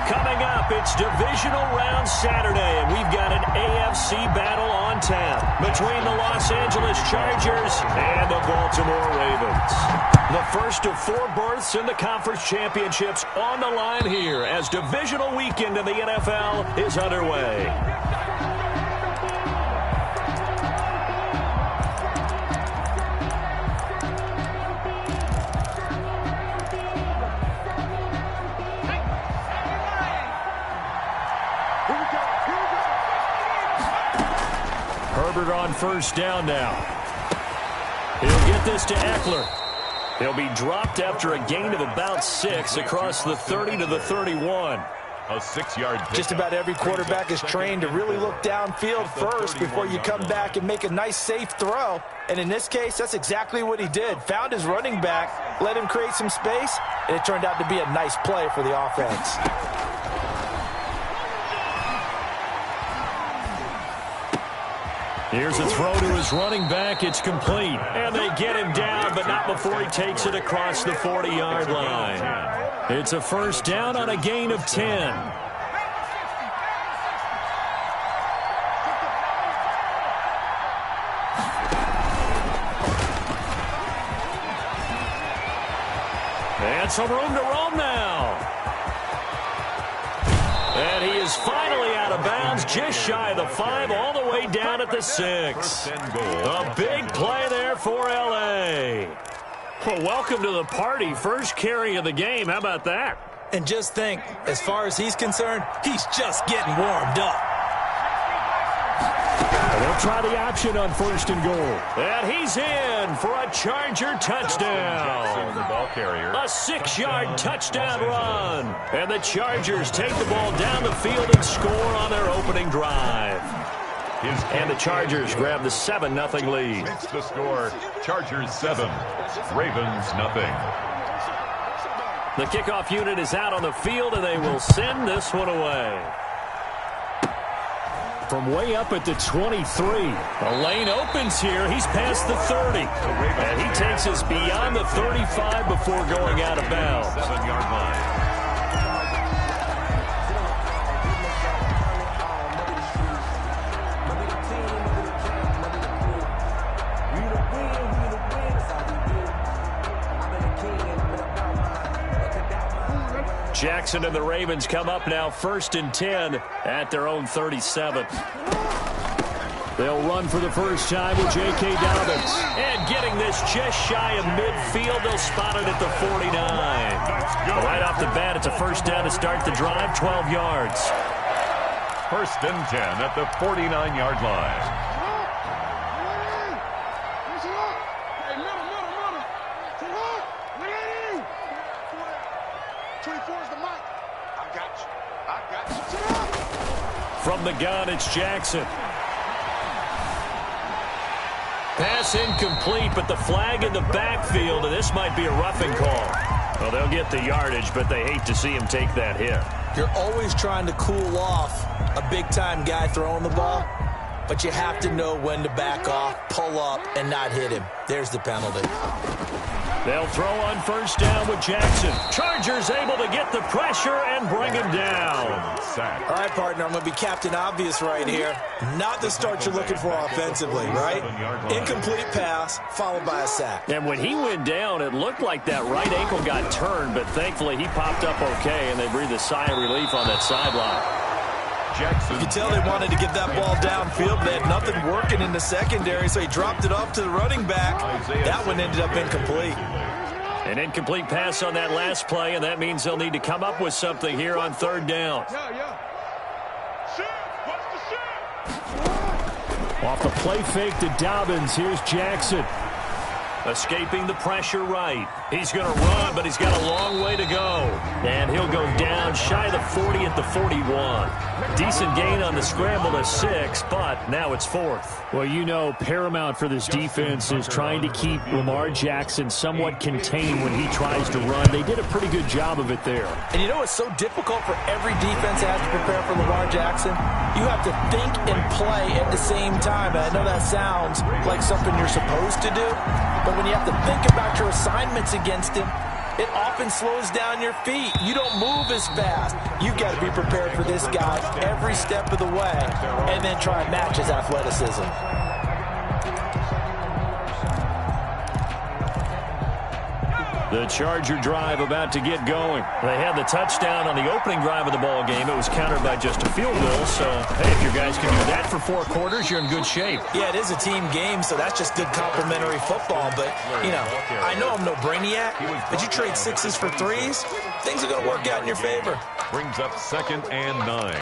Coming up, it's Divisional Round Saturday, and we've got an AFC battle on tap between the Los Angeles Chargers and the Baltimore Ravens. The first of 4 berths in the conference championships on the line here as divisional weekend in the NFL is underway. Herbert on first down now. He'll get this to Eckler. He'll be dropped after a gain of about 6 across the 30 to the 31. A 6-yard pickup. Just about every quarterback is trained to really look downfield first before you come back and make a nice, safe throw. And in this case, that's exactly what he did. Found his running back, let him create some space, and it turned out to be a nice play for the offense. Here's a throw to his running back. It's complete. And they get him down, but not before he takes it across the 40-yard line. It's a first down on a gain of 10. And some room to roam now. And he is finally out of bounds, just shy of the 5, all the way down at the 6. A big play there for L.A. Well, welcome to the party. First carry of the game. How about that? And just think, as far as he's concerned, he's just getting warmed up. And they'll try the option on first and goal. And he's in for a Charger touchdown. The ball carrier. A 6-yard touchdown run. And the Chargers take the ball down the field and score on their opening drive. And the Chargers grab the 7-0 lead. Makes the score. Chargers 7, Ravens nothing. The kickoff unit is out on the field, and they will send this one away. From way up at the 23. The lane opens here. He's past the 30. And he takes us beyond the 35 before going out of bounds. 7-yard line. Jackson and the Ravens come up now 1st and 10 at their own 37. They'll run for the first time with J.K. Dobbins. And getting this just shy of midfield, they'll spot it at the 49. Right off the bat, it's a first down to start the drive, 12 yards. 1st and 10 at the 49-yard line. From the gun, it's Jackson. Pass incomplete, but the flag in the backfield, and this might be a roughing call. Well, they'll get the yardage, but they hate to see him take that hit. You're always trying to cool off a big-time guy throwing the ball, but you have to know when to back off, pull up, and not hit him. There's the penalty. They'll throw on first down with Jackson. Chargers able to get the pressure and bring him down. All right, partner, I'm going to be Captain Obvious right here. Not the start you're looking for offensively, right? Incomplete pass followed by a sack. And when he went down, it looked like that right ankle got turned, but thankfully he popped up okay, and they breathed a sigh of relief on that sideline. Jackson. You could tell they wanted to get that ball downfield. They had nothing working in the secondary, so he dropped it off to the running back. That one ended up incomplete. An incomplete pass on that last play, and that means they'll need to come up with something here on 3rd down. Off the play fake to Dobbins, here's Jackson. Escaping the pressure right. He's going to run, but he's got a long way to go. And he'll go down shy of the 40 at the 41. Decent gain on the scramble to 6, but now it's 4th. Well, you know, paramount for this defense is trying to keep Lamar Jackson somewhat contained when he tries to run. They did a pretty good job of it there. And you know it's so difficult for every defense that has to prepare for Lamar Jackson? You have to think and play at the same time. And I know that sounds like something you're supposed to do, but when you have to think about your assignments against him, it often slows down your feet. You don't move as fast. You've got to be prepared for this guy every step of the way and then try and match his athleticism. The Charger drive about to get going. They had the touchdown on the opening drive of the ball game. It was countered by just a field goal. So, hey, if your guys can do that for 4 quarters, you're in good shape. Yeah, it is a team game, so that's just good complementary football. But, you know, I know I'm no brainiac, but you trade 6s for 3s, things are going to work out in your favor. Brings up 2nd and 9.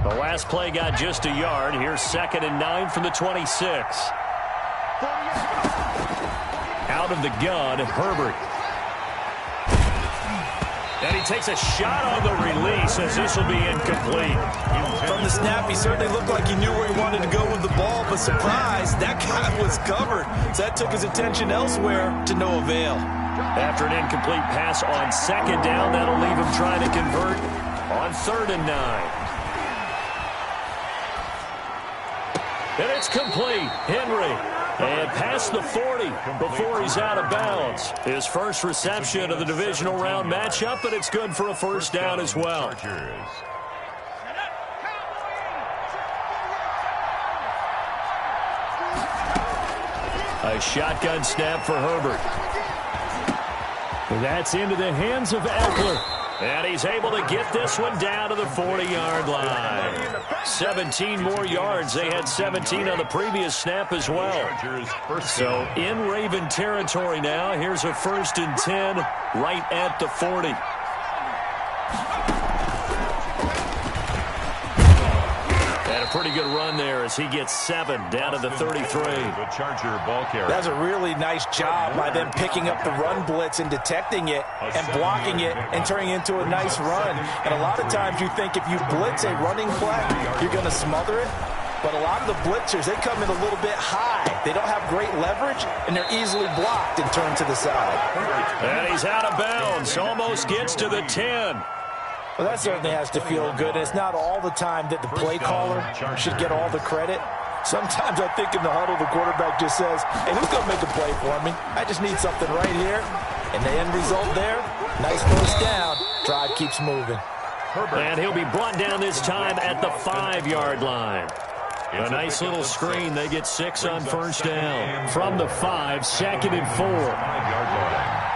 The last play got just a yard. Here's 2nd and 9 from the 26. Out of the gun, Herbert. And he takes a shot on the release as this will be incomplete. From the snap, he certainly looked like he knew where he wanted to go with the ball, but surprise, that guy was covered. So that took his attention elsewhere to no avail. After an incomplete pass on 2nd down, that'll leave him trying to convert on 3rd and 9. And it's complete. Henry. And past the 40 before he's out of bounds. His first reception of the divisional round matchup, but it's good for a first down as well. A shotgun snap for Herbert. That's into the hands of Eckler. And he's able to get this one down to the 40-yard line. 17 more yards. They had 17 on the previous snap as well. So in Raven territory now. Here's a 1st and 10 right at the 40. And a pretty good run there as he gets 7 down to the 33. The Charger ball carrier. That's a really nice job by them picking up the run blitz and detecting it and blocking it and turning it into a nice run. And a lot of times you think if you blitz a running play, you're going to smother it. But a lot of the blitzers, they come in a little bit high. They don't have great leverage, and they're easily blocked and turned to the side. And he's out of bounds. Almost gets to the 10. Well, that certainly has to feel good. And it's not all the time that the play caller should get all the credit. Sometimes I think in the huddle, the quarterback just says, hey, who's going to make a play for me? I just need something right here. And the end result there, nice first down. Drive keeps moving. And he'll be brought down this time at the 5-yard line. A nice little screen. They get 6 on first down. From the 5, 2nd and 4. 5-yard line.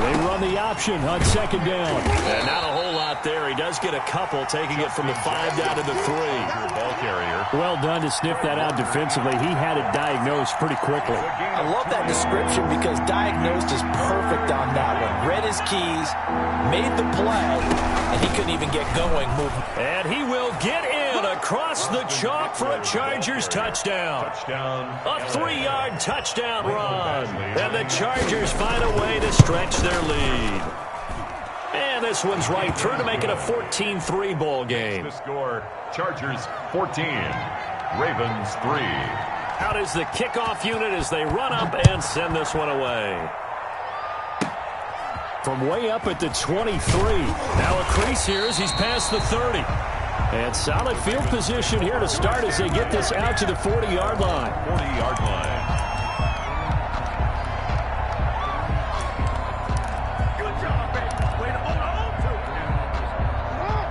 They run the option on 2nd down. And not a whole lot there. He does get a couple, taking it from the 5 down to the 3. Ball carrier. Well done to sniff that out defensively. He had it diagnosed pretty quickly. I love that description because diagnosed is perfect on that one. Read his keys, made the play, and he couldn't even get going moving. And he will get in across the chalk for a Chargers touchdown. A 3-yard touchdown run. And the Chargers find a way to stretch their lead. And this one's right through to make it a 14-3 ball game. The score, Chargers 14, Ravens 3. Out is the kickoff unit as they run up and send this one away. From way up at the 23. Now a crease here as he's past the 30. And solid field position here to start as they get this out to the 40-yard line. 40-yard line.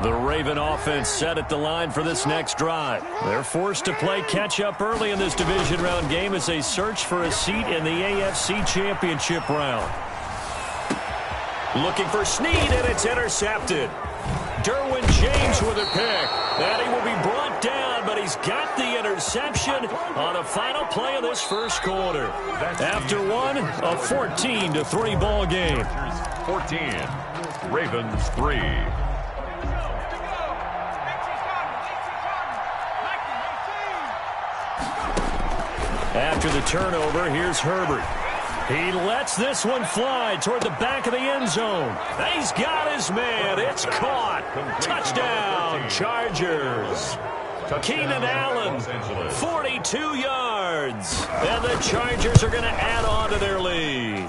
The Raven offense set at the line for this next drive. They're forced to play catch-up early in this division round game as they search for a seat in the AFC Championship round. Looking for Snead, and it's intercepted. Derwin James with a pick. And he will be brought down, but he's got the interception on the final play of this first quarter. After one, a 14-3 ball game. 14, Ravens 3. After the turnover, here's Herbert. He lets this one fly toward the back of the end zone. He's got his man. It's caught. Touchdown, Chargers. Keenan Allen, 42 yards. And the Chargers are going to add on to their lead.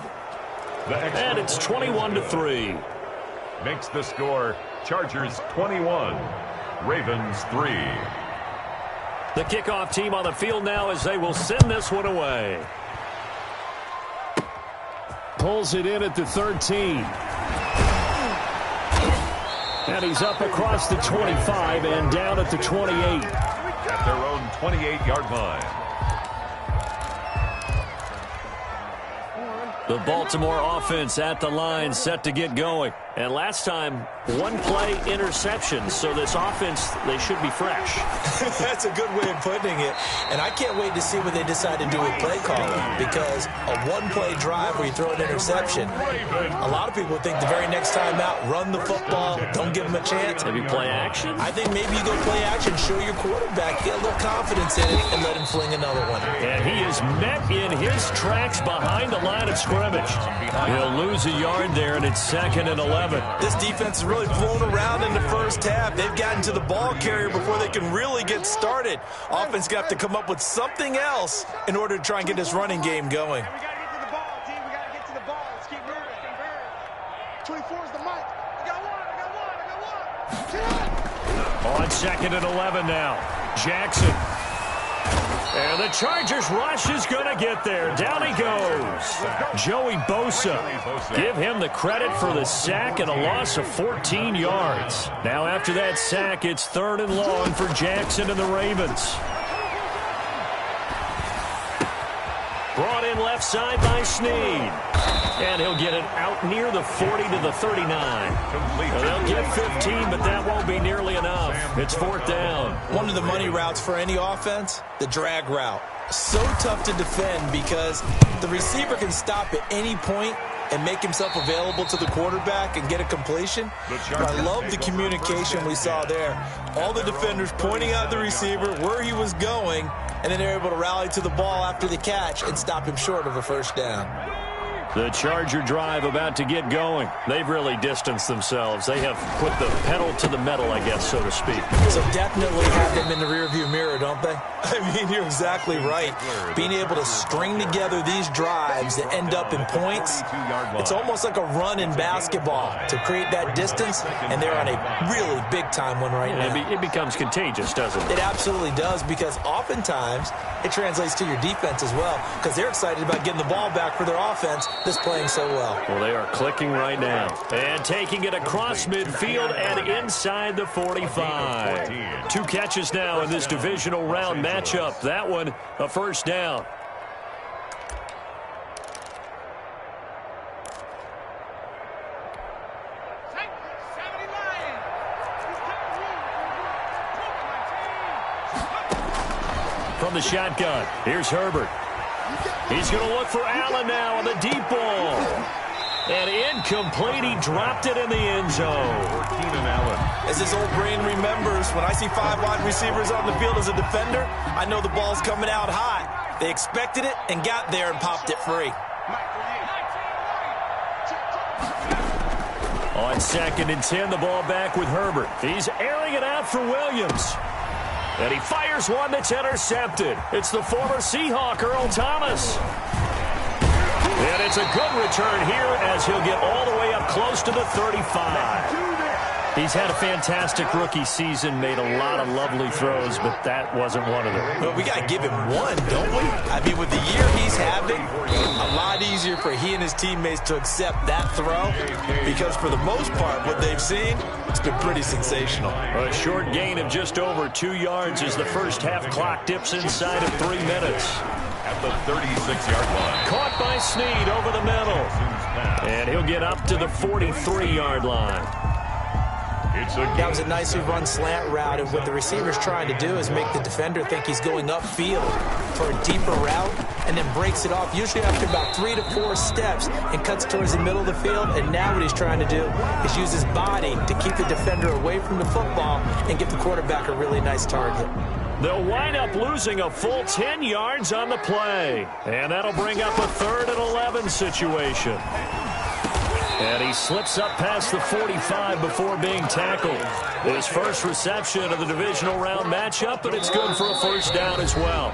And it's 21-3. Makes the score, Chargers 21, Ravens 3. The kickoff team on the field now as they will send this one away. pulls it in at the 13. And he's up across the 25 and down at the 28. At their own 28-yard line. The Baltimore offense at the line, set to get going. And last time, one-play interception. So this offense, they should be fresh. That's a good way of putting it. And I can't wait to see what they decide to do with play calling, because a one-play drive where you throw an interception, a lot of people think the very next time out, run the football, don't give them a chance. Maybe play action? I think maybe you go play action, show your quarterback, get a little confidence in it, and let him fling another one. And he is met in his tracks behind the line of scrimmage. He'll lose a yard there, and it's 2nd and 11. This defense has really flown around in the first half. They've gotten to the ball carrier before they can really get started. Offense got to come up with something else in order to try and get this running game going. We got to get to the ball, team. We got to get to the ball. Let's keep moving. 24 is the mic. I got one. On 2nd and 11 now. Jackson. And the Chargers rush is going to get there. Down he goes. Joey Bosa. Give him the credit for the sack and a loss of 14 yards. Now after that sack, it's 3rd and long for Jackson and the Ravens. Brought in left side by Snead. And he'll get it out near the 40 to the 39. They'll get 15, but that won't be nearly enough. It's 4th down. One of the money routes for any offense, the drag route. So tough to defend because the receiver can stop at any point and make himself available to the quarterback and get a completion. But I love the communication we saw there. All the defenders pointing out the receiver, where he was going, and then they're able to rally to the ball after the catch and stop him short of a first down. The Charger drive about to get going. They've really distanced themselves. They have put the pedal to the metal, I guess, so to speak. So definitely have them in the rearview mirror, don't they? I mean, you're exactly right. Being able to string together these drives that end up in points, it's almost like a run in basketball to create that distance, and they're on a really big-time one right now. It becomes contagious, doesn't it? It absolutely does, because oftentimes it translates to your defense as well, because they're excited about getting the ball back for their offense that's playing so well. Well, they are clicking right now. And taking it across midfield and inside the 45. 2 catches now in this divisional round matchup. That one, a first down. From the shotgun, here's Herbert. He's going to look for Allen now on the deep ball. And incomplete. He dropped it in the end zone. Keenan Allen. As his old brain remembers, when I see 5 wide receivers on the field as a defender, I know the ball's coming out high. They expected it and got there and popped it free. On 2nd and 10, the ball back with Herbert. He's airing it out for Williams. And he fires one that's intercepted. It's the former Seahawk, Earl Thomas. And it's a good return here as he'll get all the way up close to the 35. He's had a fantastic rookie season, made a lot of lovely throws, but that wasn't one of them. Well, we got to give him one, don't we? I mean, with the year he's having, a lot easier for he and his teammates to accept that throw, because for the most part, what they've seen, it's been pretty sensational. A short gain of just over 2 yards as the first half clock dips inside of 3 minutes. At the 36-yard line. Caught by Snead over the middle. And he'll get up to the 43-yard line. That was a nicely run slant route, and what the receiver's trying to do is make the defender think he's going upfield for a deeper route, and then breaks it off, usually after about 3 to 4 steps, and cuts towards the middle of the field. And now what he's trying to do is use his body to keep the defender away from the football and give the quarterback a really nice target. They'll wind up losing a full 10 yards on the play, and that'll bring up a 3rd and 11 situation. And he slips up past the 45 before being tackled. His first reception of the divisional round matchup, and it's good for a first down as well.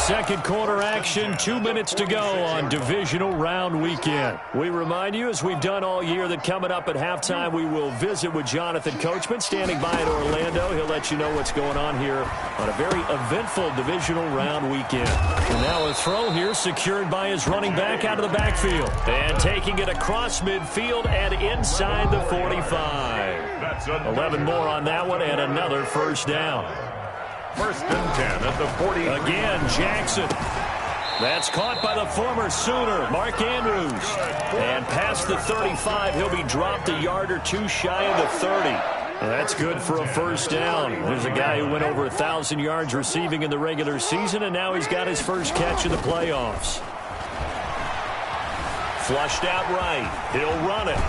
Second quarter action, 2 minutes to go on divisional round weekend. We remind you, as we've done all year, that coming up at halftime, we will visit with Jonathan Coachman, standing by in Orlando. He'll let you know what's going on here on a very eventful divisional round weekend. And now a throw here secured by his running back out of the backfield. And taking it across midfield and inside the 45. 11 more on that one and another first down. First and 10 at the 40. Again, Jackson. That's caught by the former Sooner, Mark Andrews. And past the 35, he'll be dropped a yard or two shy of the 30. That's good for a first down. There's a guy who went over 1,000 yards receiving in the regular season, and now he's got his first catch in the playoffs. Flushed out right. He'll run it.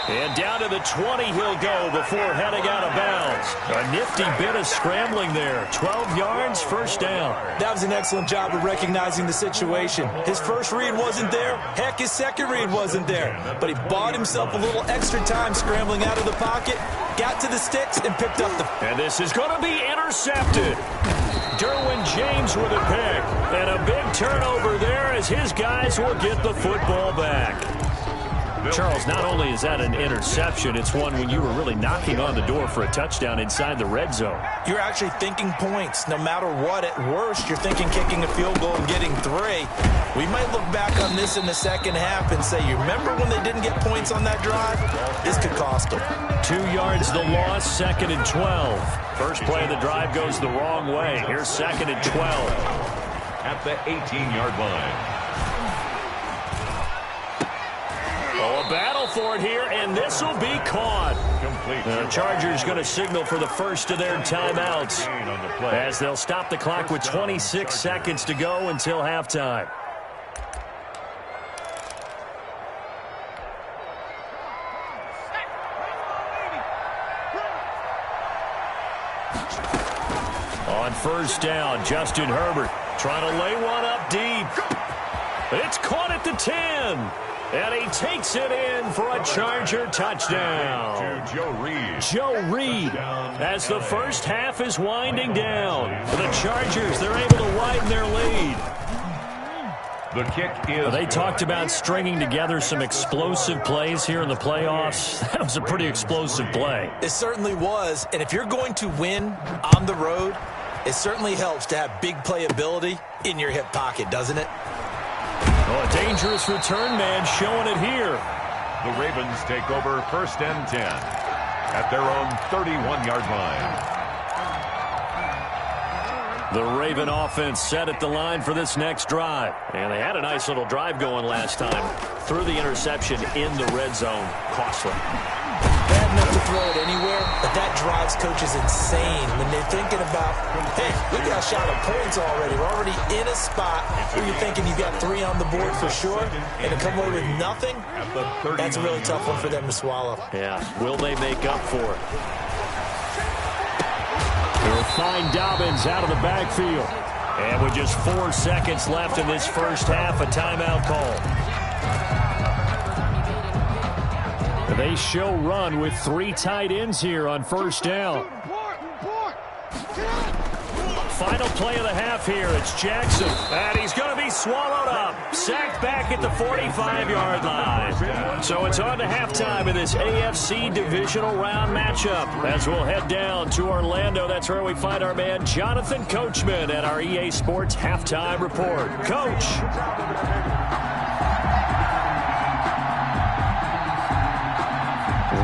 And down to the 20 he'll go before heading out of bounds. A nifty bit of scrambling there. 12 yards, first down. That was an excellent job of recognizing the situation. His first read wasn't there. Heck, his second read wasn't there. But he bought himself a little extra time scrambling out of the pocket, got to the sticks, and picked up the... And this is going to be intercepted. Derwin James with a pick. And a big turnover there as his guys will get the football back. Charles, not only is that an interception, it's one when you were really knocking on the door for a touchdown inside the red zone. You're actually thinking points. No matter what, at worst, you're thinking kicking a field goal and getting 3. We might look back on this in the second half and say, you remember when they didn't get points on that drive? This could cost them. 2 yards the loss, second and 12. First play of the drive goes the wrong way. Here's second and 12. At the 18-yard line. Oh, a battle for it here, and this will be caught. The Chargers going to signal for the first of their timeouts as they'll stop the clock with 26 seconds to go until halftime. On first down, Justin Herbert trying to lay one up deep. It's caught at the 10. And he takes it in for a Charger touchdown. Joe Reed. Joe Reed, as the first half is winding down. For the Chargers, they're able to widen their lead. The kick is... They talked about stringing together some explosive plays here in the playoffs. That was a pretty explosive play. It certainly was. And if you're going to win on the road, it certainly helps to have big playability in your hip pocket, doesn't it? Oh, a dangerous return man showing it here. The Ravens take over first and 10 at their own 31-yard line. The Raven offense set at the line for this next drive. And they had a nice little drive going last time. Threw the interception in the red zone. Costly. Bad enough to throw it anywhere, but that drives coaches insane when they're thinking about, hey, we got a shot at points already. We're already in a spot where you're thinking you got 3 on the board for sure, and to come away with nothing, that's a really tough one for them to swallow. Yeah, will they make up for it? They'll find Dobbins out of the backfield. And with just 4 seconds left in this first half, a timeout call. They show run with 3 tight ends here on first down. Final play of the half here. It's Jackson. And he's going to be swallowed up. Sacked back at the 45-yard line. So it's on to halftime in this AFC divisional round matchup. As we'll head down to Orlando, that's where we find our man Jonathan Coachman at our EA Sports Halftime Report. Coach.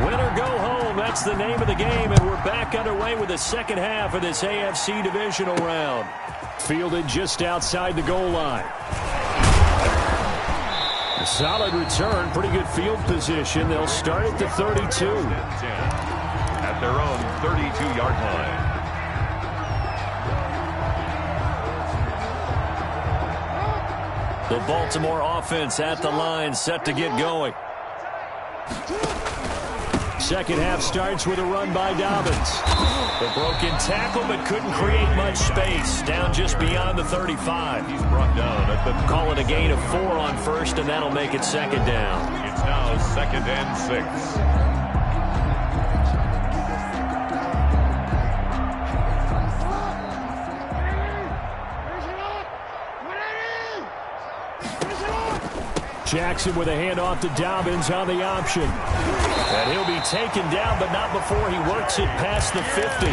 Win or go home, that's the name of the game, and we're back underway with the second half of this AFC divisional round. Fielded just outside the goal line. A solid return, pretty good field position. They'll start at the 32. At their own 32-yard line. The Baltimore offense at the line, set to get going. Second half starts with a run by Dobbins. The broken tackle, but couldn't create much space. Down just beyond the 35. He's brought down at the... Call it a gain of 4 on first, and that'll make it second down. It's now second and 6. Jackson with a handoff to Dobbins on the option. And he'll be taken down, but not before he works it past the 50.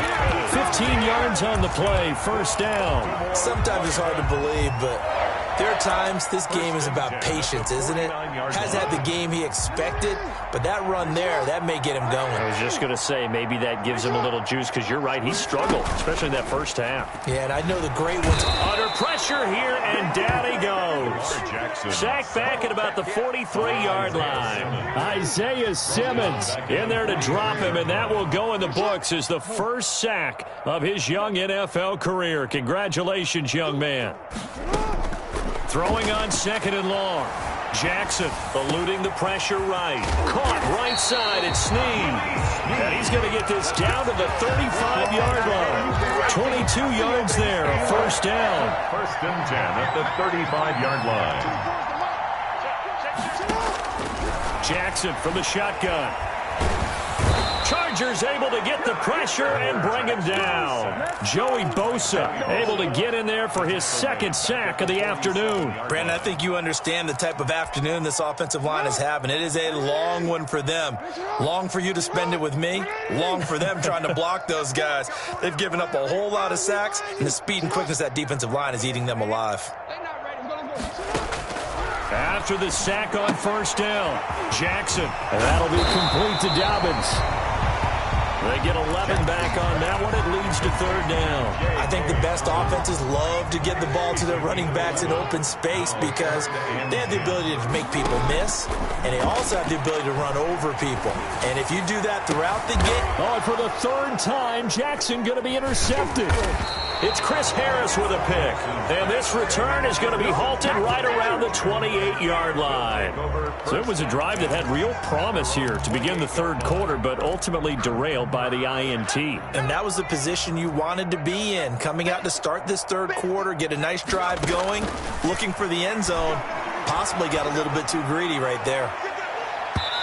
15 yards on the play, first down. Sometimes it's hard to believe, but there are times this game is about patience, isn't it? Has had the game he expected, but that run there, that may get him going. I was just going to say, maybe that gives him a little juice, because you're right, he struggled, especially in that first half. Yeah, and I know the great ones. Under pressure here, and down he goes. Sacked back at about the 43-yard line. Isaiah Simmons in there to drop him, and that will go in the books as the first sack of his young NFL career. Congratulations, young man. Throwing on second and long. Jackson eluding the pressure right. Caught right side at Snead. And he's going to get this down to the 35-yard line. 22 yards there, a first down. First and 10 at the 35-yard line. Jackson from the shotgun. Chargers able to get the pressure and bring him down. Joey Bosa able to get in there for his second sack of the afternoon. Brandon, I think you understand the type of afternoon this offensive line is having. It is a long one for them. Long for you to spend it with me. Long for them trying to block those guys. They've given up a whole lot of sacks, and the speed and quickness of that defensive line is eating them alive. After the sack on first down, Jackson. And that'll be complete to Dobbins. They get 11 back on that one. It leads to third down. I think the best offenses love to get the ball to their running backs in open space because they have the ability to make people miss, and they also have the ability to run over people. And if you do that throughout the game... Oh, and for the third time, Jackson going to be intercepted. It's Chris Harris with a pick. And this return is going to be halted right around the 28-yard line. So it was a drive that had real promise here to begin the third quarter, but ultimately derailed by the INT. And that was the position you wanted to be in. Coming out to start this third quarter, get a nice drive going, looking for the end zone. Possibly got a little bit too greedy right there.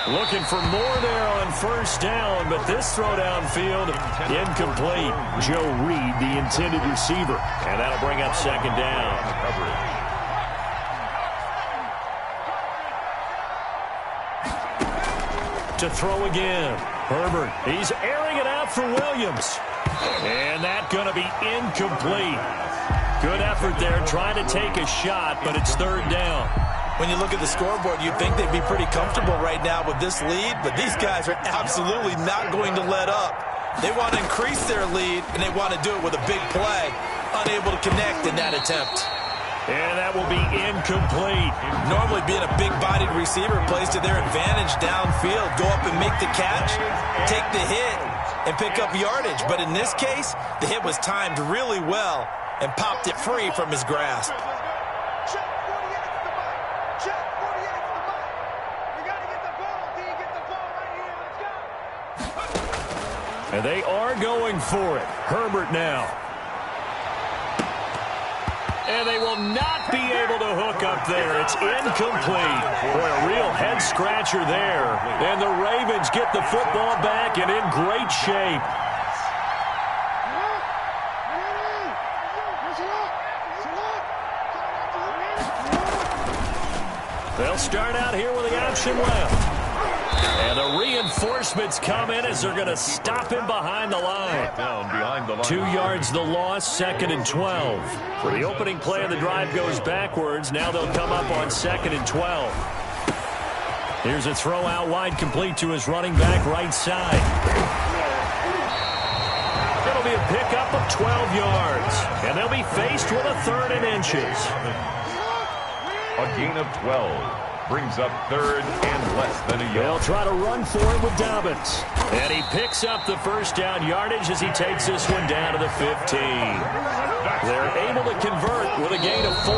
Looking for more there on first down, but this throw downfield incomplete. Joe Reed, the intended receiver, and that'll bring up second down. To throw again, Herbert. He's airing it out for Williams, and that's going to be incomplete. Good effort there, trying to take a shot, but it's third down. When you look at the scoreboard, you'd think they'd be pretty comfortable right now with this lead, but these guys are absolutely not going to let up. They want to increase their lead, and they want to do it with a big play. Unable to connect in that attempt. And that will be incomplete. Normally being a big-bodied receiver plays to their advantage downfield. Go up and make the catch, take the hit, and pick up yardage. But in this case, the hit was timed really well and popped it free from his grasp. And they are going for it. Herbert now. And they will not be able to hook up there. It's incomplete. Boy, a real head-scratcher there. And the Ravens get the football back and in great shape. They'll start out here with the option left. And the reinforcements come in as they're going to stop him behind the line. Down behind the line. 2 yards the loss, second and 12. For the opening play of the drive goes backwards. Now they'll come up on second and 12. Here's a throw out wide, complete to his running back right side. It'll be a pickup of 12 yards. And they'll be faced with a third and inches. A gain of 12. Brings up third and less than a yard. They'll try to run for it with Dobbins. And he picks up the first down yardage as he takes this one down to the 15. They're able to convert with a gain of 4.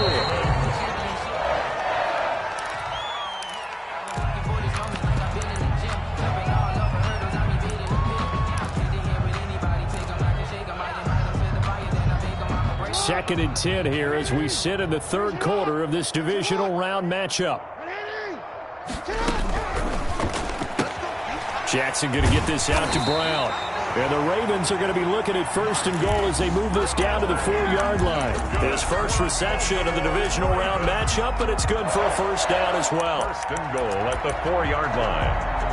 Second and 10 here as we sit in the third quarter of this divisional round matchup. Jackson going to get this out to Brown. And the Ravens are going to be looking at 1st and goal as they move this down to the 4-yard line. His first reception of the divisional round matchup, but it's good for a first down as well. 1st and goal at the 4-yard line.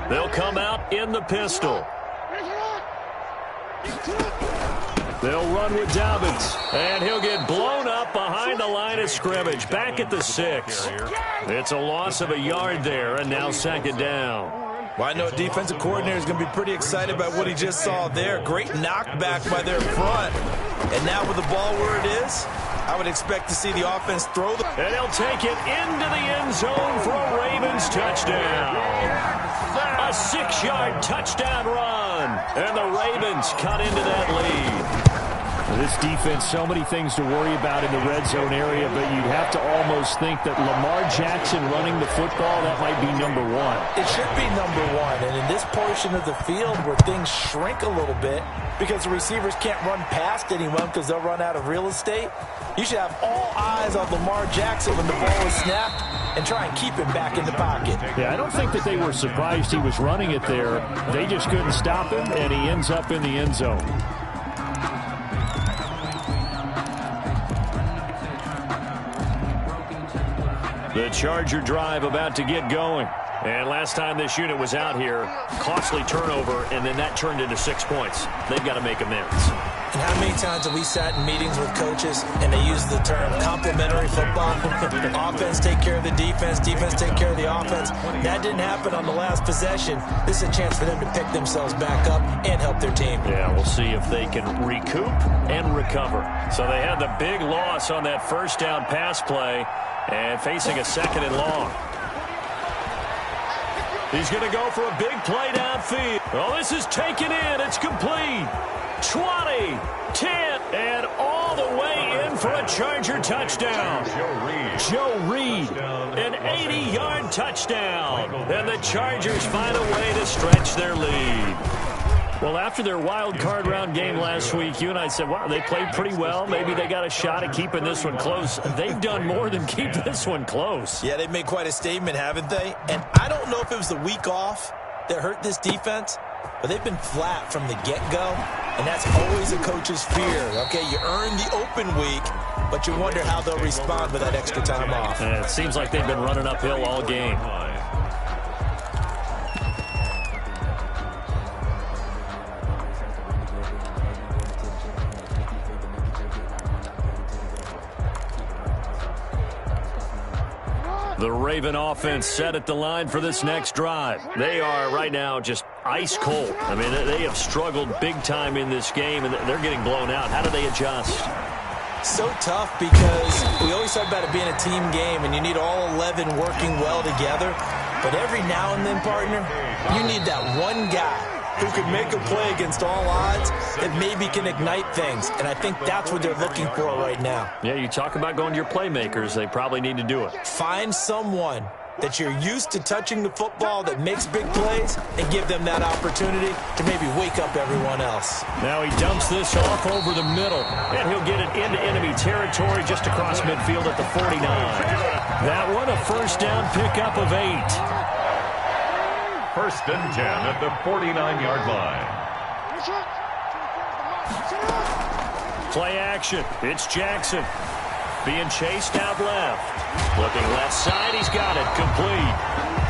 They'll come out in the pistol. They'll run with Dobbins, and he'll get blown up behind the line of scrimmage, back at the 6. It's a loss of a yard there, and now 2nd down. Well, I know defensive coordinator is going to be pretty excited about what he just saw there. Great knockback by their front. And now with the ball where it is, I would expect to see the offense throw the... And he'll take it into the end zone for a Ravens touchdown. A 6-yard touchdown run. And the Ravens cut into that lead. This defense, so many things to worry about in the red zone area, but you'd have to almost think that Lamar Jackson running the football, that might be number 1. It should be number 1, and in this portion of the field where things shrink a little bit because the receivers can't run past anyone because they'll run out of real estate, you should have all eyes on Lamar Jackson when the ball is snapped and try and keep him back in the pocket. Yeah, I don't think that they were surprised he was running it there. They just couldn't stop him, and he ends up in the end zone. The Charger drive about to get going. And last time this unit was out here, costly turnover, and then that turned into 6 points. They've got to make amends. And how many times have we sat in meetings with coaches and they use the term complementary football? Offense take care of the defense, defense take care of the offense. That didn't happen on the last possession. This is a chance for them to pick themselves back up and help their team. Yeah, we'll see if they can recoup and recover. So they had the big loss on that 1st down pass play and facing a 2nd and long. He's going to go for a big play downfield. Oh, this is taken in. It's complete. 20, 10, and all the way in for a Charger touchdown. Joe Reed, an 80-yard touchdown. And the Chargers find a way to stretch their lead. Well, after their wild card round game last week, you and I said, wow, they played pretty well. Maybe they got a shot at keeping this one close. They've done more than keep this one close. Yeah, they've made quite a statement, haven't they? And I don't know if it was the week off that hurt this defense, but they've been flat from the get-go, and that's always a coach's fear. Okay, you earn the open week, but you wonder how they'll respond with that extra time off. And it seems like they've been running uphill all game. The Raven offense set at the line for this next drive. They are right now just ice cold. I mean, they have struggled big time in this game, and they're getting blown out. How do they adjust? So tough because we always talk about it being a team game, and you need all 11 working well together. But every now and then, partner, you need that one guy who can make a play against all odds that maybe can ignite things. And I think that's what they're looking for right now. Yeah, you talk about going to your playmakers. They probably need to do it. Find someone that you're used to touching the football that makes big plays and give them that opportunity to maybe wake up everyone else. Now he dumps this off over the middle, and he'll get it into enemy territory just across midfield at the 49. That one a 1st down pickup of 8. 1st and 10 at the 49-yard line. Play action. It's Jackson. Being chased out left. Looking left side. He's got it. Complete.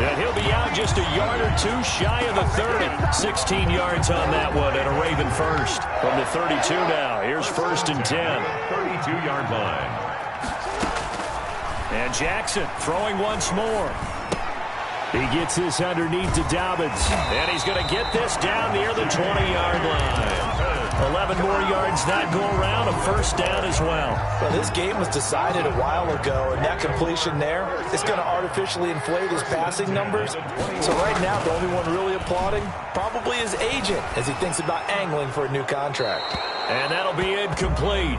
And he'll be out just a yard or two shy of the 30. 16 yards on that one and a Raven first. From the 32 now. Here's 1st and 10. 32-yard line. And Jackson throwing once more. He gets this underneath to Dobbins. And he's going to get this down near the 20-yard line. 11 more yards that go around. A 1st down as well. Well, this game was decided a while ago, and that completion there is going to artificially inflate his passing numbers. So right now, the only one really applauding probably his agent as he thinks about angling for a new contract. And that'll be incomplete.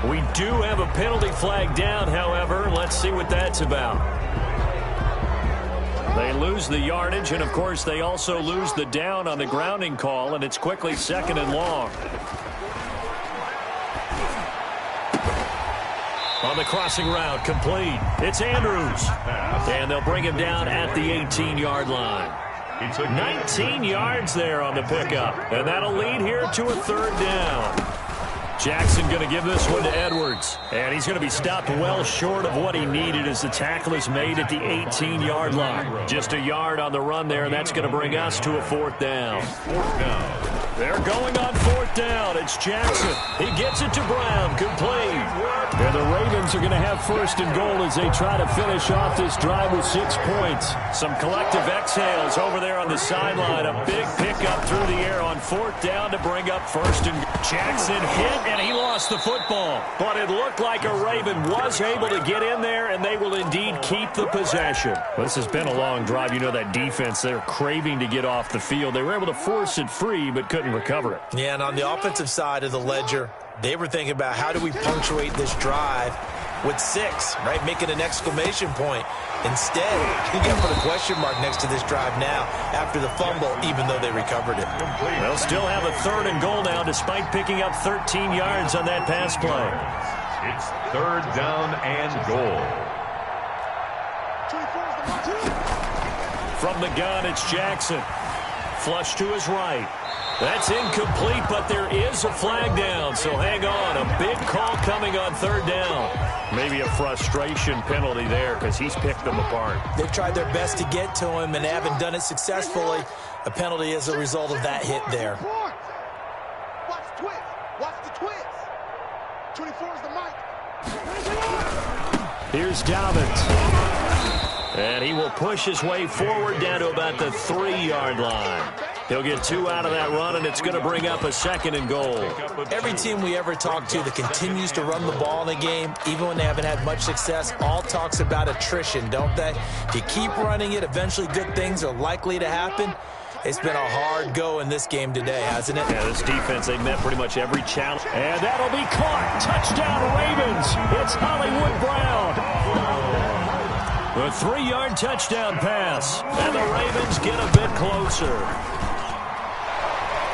We do have a penalty flag down, however. Let's see what that's about. They lose the yardage, and, of course, they also lose the down on the grounding call, and it's quickly 2nd and long. On the crossing route, complete. It's Andrews. And they'll bring him down at the 18-yard line. 19 yards there on the pickup. And that'll lead here to a third down. Jackson going to give this one to Edwards. And he's going to be stopped well short of what he needed as the tackle is made at the 18-yard line. Just a yard on the run there, and that's going to bring us to a fourth down. They're going on fourth down. It's Jackson. He gets it to Brown. Complete. And the Ravens are going to have first and goal as they try to finish off this drive with 6 points. Some collective exhales over there on the sideline. A big pickup through the air on fourth down to bring up first and Jackson hit, and he lost the football. But it looked like a Raven was able to get in there, and they will indeed keep the possession. Well, this has been a long drive. You know that defense, they're craving to get off the field. They were able to force it free, but couldn't recover it. Yeah, and on the offensive side of the ledger, they were thinking about how do we punctuate this drive with 6, right? Making an exclamation point. Instead, you got to put a question mark next to this drive now after the fumble, even though they recovered it. They'll still have a third and goal now despite picking up 13 yards on that pass play. It's third down and goal. From the gun, it's Jackson. Flush to his right. That's incomplete, but there is a flag down, so hang on. A big call coming on third down. Maybe a frustration penalty there because he's picked them apart. They've tried their best to get to him and haven't done it successfully. A penalty as a result of that hit there. Watch the twist. Watch the twist. 24 is the mic. Here's Dobbins. And he will push his way forward down to about the 3-yard line. He'll get 2 out of that run, and it's going to bring up a second and goal. Every team we ever talk to that continues to run the ball in a game, even when they haven't had much success, all talks about attrition, don't they? If you keep running it, eventually good things are likely to happen. It's been a hard go in this game today, hasn't it? Yeah, this defense, they've met pretty much every challenge. And that'll be caught. Touchdown, Ravens. It's Hollywood Brown. A 3-yard touchdown pass. And the Ravens get a bit closer.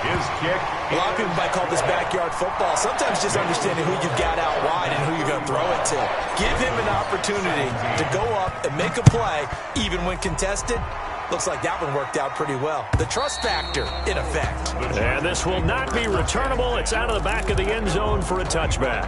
His kick. A lot of people might call this backyard football. Sometimes just understanding who you've got out wide and who you're going to throw it to. Give him an opportunity to go up and make a play, even when contested. Looks like that one worked out pretty well. The trust factor, in effect. And this will not be returnable. It's out of the back of the end zone for a touchback.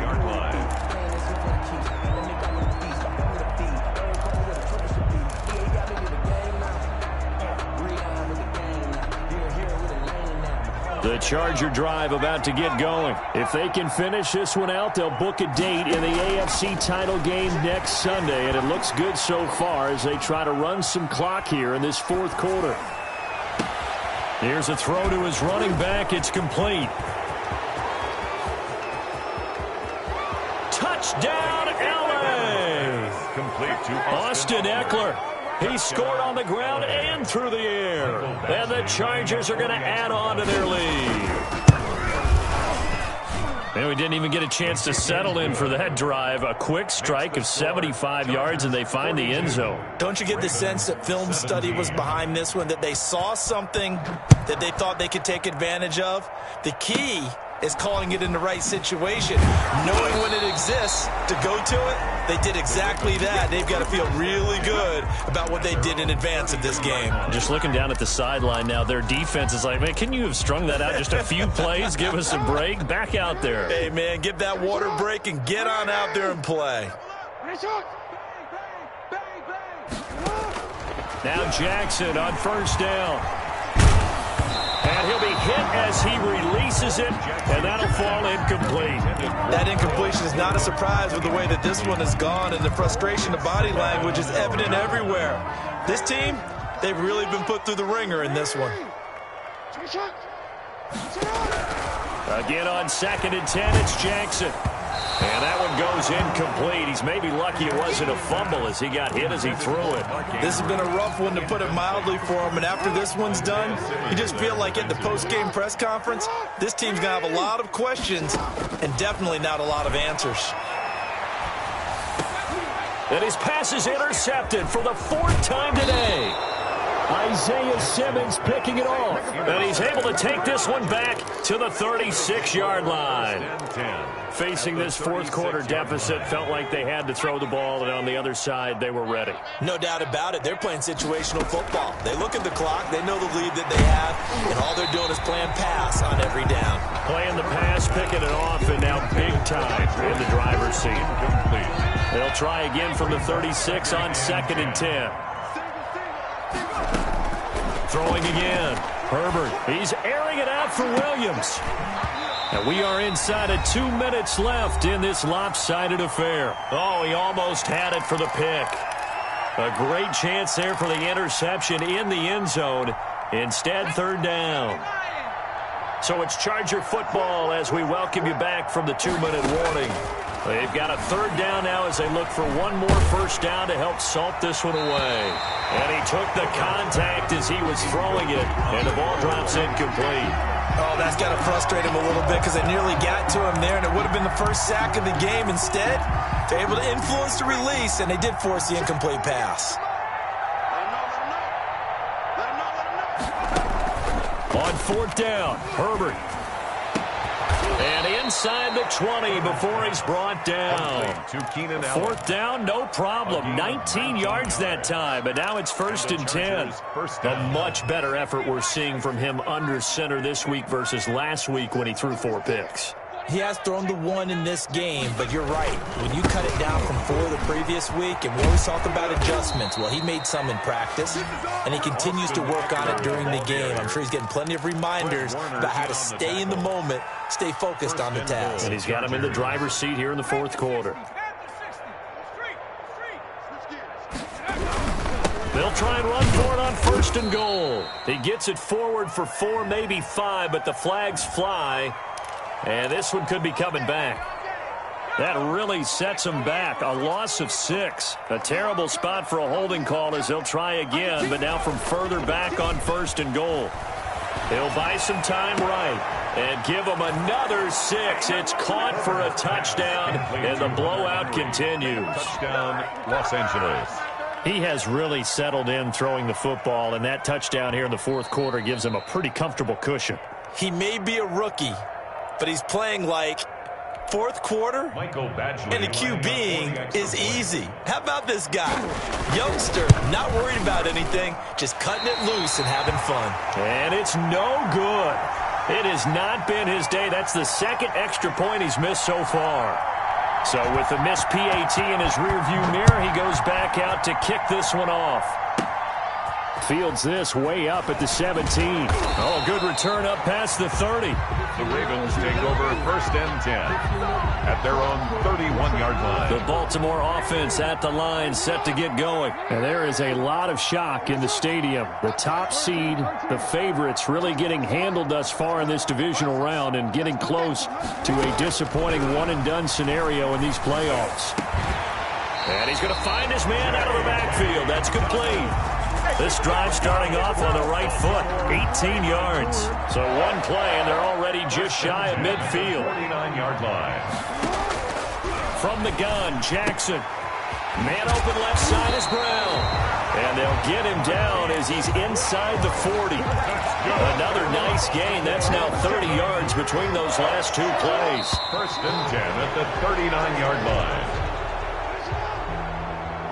The Charger drive about to get going. If they can finish this one out, they'll book a date in the AFC title game next Sunday, and it looks good so far as they try to run some clock here in this fourth quarter. Here's a throw to his running back. It's complete. Touchdown, L.A. Complete to Austin Eckler. He scored on the ground and through the air. And the Chargers are going to add on to their lead. And we didn't even get a chance to settle in for that drive. A quick strike of 75 yards, and they find the end zone. Don't you get the sense that film study was behind this one, that they saw something that they thought they could take advantage of? The key is calling it in the right situation, knowing when it exists to go to it. They did exactly that. They've got to feel really good about what they did in advance of this game. Just looking down at the sideline now, their defense is like, man, can you have strung that out just a few plays? Give us a break. Back out there. Hey, man, give that water break and get on out there and play. Now Jackson on first down. And he'll be hit as he releases it, and that'll fall incomplete. That incompletion is not a surprise with the way that this one has gone, and the frustration of body language is evident everywhere. This team, they've really been put through the ringer in this one. Again on 2nd and 10, it's Jackson. And that one goes incomplete. He's maybe lucky it wasn't a fumble as he got hit as he threw it. This has been a rough one, to put it mildly, for him. And after this one's done, you just feel like at the post-game press conference, this team's going to have a lot of questions and definitely not a lot of answers. And his pass is intercepted for the 4th time today. Isaiah Simmons picking it off. And he's able to take this one back to the 36-yard line. Facing this fourth quarter deficit, felt like they had to throw the ball, and on the other side, they were ready. No doubt about it. They're playing situational football. They look at the clock. They know the lead that they have, and all they're doing is playing pass on every down. Playing the pass, picking it off, and now big time in the driver's seat. They'll try again from the 36 on 2nd and 10. Throwing again. Herbert, he's airing it out for Williams. And we are inside of 2 minutes left in this lopsided affair. Oh, he almost had it for the pick. A great chance there for the interception in the end zone. Instead, 3rd down. So it's Charger football as we welcome you back from the 2-minute warning. They've got a 3rd down now as they look for one more first down to help salt this one away. And he took the contact as he was throwing it, and the ball drops incomplete. Oh, that's got to frustrate him a little bit because they nearly got to him there, and it would have been the first sack of the game. Instead, they're able to influence the release, and they did force the incomplete pass. On 4th down, Herbert. And inside the 20 before he's brought down. 4th down, no problem. 19 yards that time, but now it's 1st and 10. A much better effort we're seeing from him under center this week versus last week when he threw 4 picks. He has thrown the 1 in this game, but you're right. When you cut it down from 4 the previous week, and we always talk about adjustments, well, he made some in practice, and he continues to work on it during the game. I'm sure he's getting plenty of reminders about how to stay in the moment, stay focused on the task. And he's got him in the driver's seat here in the 4th quarter. They'll try and run for it on 1st and goal. He gets it forward for 4, maybe 5, but the flags fly. And this one could be coming back. That really sets him back. A loss of 6. A terrible spot for a holding call as they'll try again, but now from further back on 1st and goal. He'll buy some time right and give him another 6. It's caught for a touchdown, and the blowout continues. Touchdown, Los Angeles. He has really settled in throwing the football, and that touchdown here in the 4th quarter gives him a pretty comfortable cushion. He may be a rookie, but he's playing like 4th quarter, and the QBing is easy. How about this guy? Youngster, not worried about anything, just cutting it loose and having fun. And it's no good. It has not been his day. That's the 2nd extra point he's missed so far. So with the missed PAT in his rearview mirror, he goes back out to kick this one off. Fields this way up at the 17. Oh, good return up past the 30. The Ravens take over 1st and 10 at their own 31-yard line. The Baltimore offense at the line, set to get going. And there is a lot of shock in the stadium. The top seed, the favorites, really getting handled thus far in this divisional round and getting close to a disappointing one-and-done scenario in these playoffs. And he's going to find his man out of the backfield. That's complete. This drive starting off on the right foot, 18 yards. So one play, and they're already just shy of midfield. 49-yard line. From the gun, Jackson. Man open left side is Brown. And they'll get him down as he's inside the 40. Another nice gain. That's now 30 yards between those last 2 plays. 1st and 10 at the 39-yard line.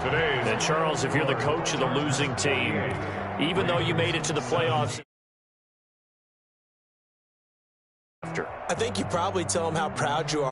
And Charles, if you're the coach of the losing team, even though you made it to the playoffs, I think you probably tell them how proud you are.